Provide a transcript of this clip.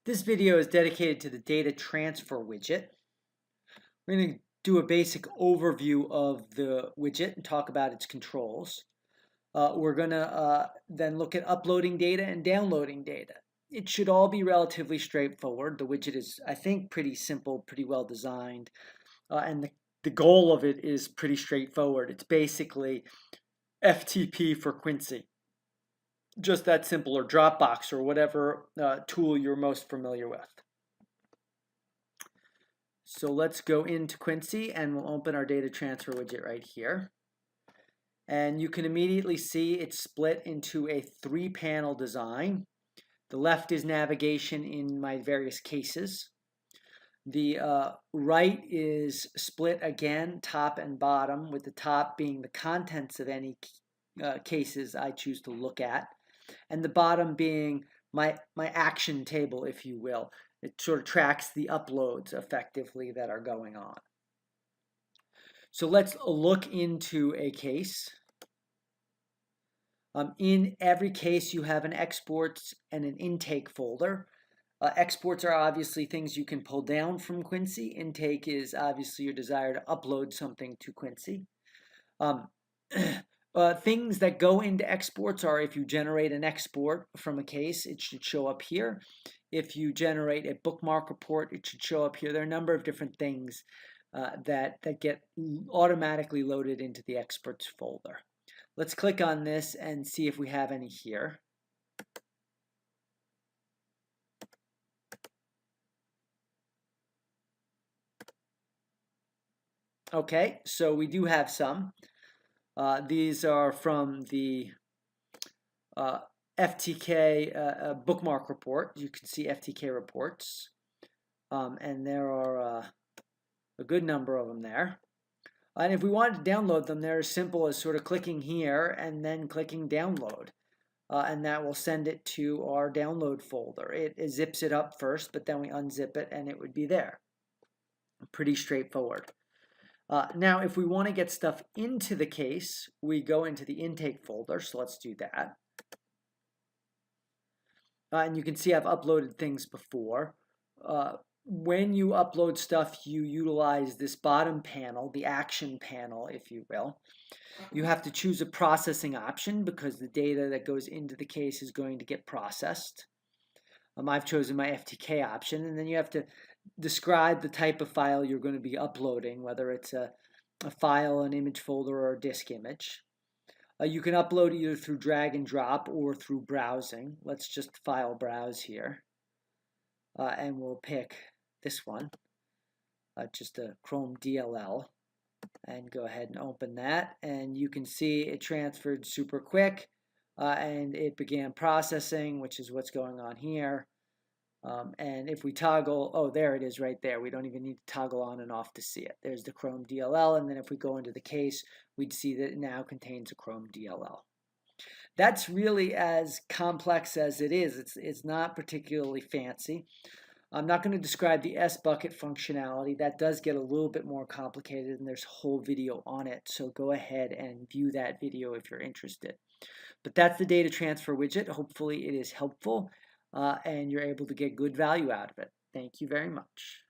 This video is dedicated to the data transfer widget. We're going to do a basic overview of the widget and talk about its controls. We're going to then look at uploading data and downloading data. It should all be relatively straightforward. The widget is, I think, pretty simple, pretty well designed. And the goal of it is pretty straightforward. It's basically FTP for Quincy. Just that simple, or Dropbox, or whatever tool you're most familiar with. So let's go into Quincy and we'll open our data transfer widget right here. And you can immediately see it's split into a 3-panel design. The left is navigation in my various cases. The right is split again, top and bottom, with the top being the contents of any cases I choose to look at, and the bottom being my action table, if you will. It sort of tracks the uploads effectively that are going on. So let's look into a case. In every case, you have an exports and an intake folder. Exports are obviously things you can pull down from Quincy. Intake is obviously your desire to upload something to Quincy. Things that go into exports are, if you generate an export from a case, it should show up here. If you generate a bookmark report, it should show up here. There are a number of different things that get automatically loaded into the exports folder. Let's click on this and see if we have any here. Okay, so we do have some. These are from the FTK bookmark report. You can see FTK reports, and there are a good number of them there. And if we wanted to download them, they're as simple as sort of clicking here and then clicking download. And that will send it to our download folder. It zips it up first, but then we unzip it and it would be there. Pretty straightforward. Now, if we want to get stuff into the case, we go into the intake folder, so let's do that. And you can see I've uploaded things before. When you upload stuff, you utilize this bottom panel, the action panel, if you will. You have to choose a processing option because the data that goes into the case is going to get processed. I've chosen my FTK option, and then you have to describe the type of file you're going to be uploading, whether it's a file, an image folder, or a disk image. You can upload either through drag and drop or through browsing. Let's just file browse here, and we'll pick this one, just a Chrome DLL, and go ahead and open that, and you can see it transferred super quick, and it began processing, which is what's going on here. And if we toggle, oh, there it is right there. We don't even need to toggle on and off to see it. There's the Chrome DLL, and then if we go into the case, we'd see that it now contains a Chrome DLL. That's really as complex as it is. It's not particularly fancy. I'm not going to describe the SBucket functionality. That does get a little bit more complicated, and there's a whole video on it. So go ahead and view that video if you're interested. But that's the data transfer widget. Hopefully it is helpful, and you're able to get good value out of it. Thank you very much.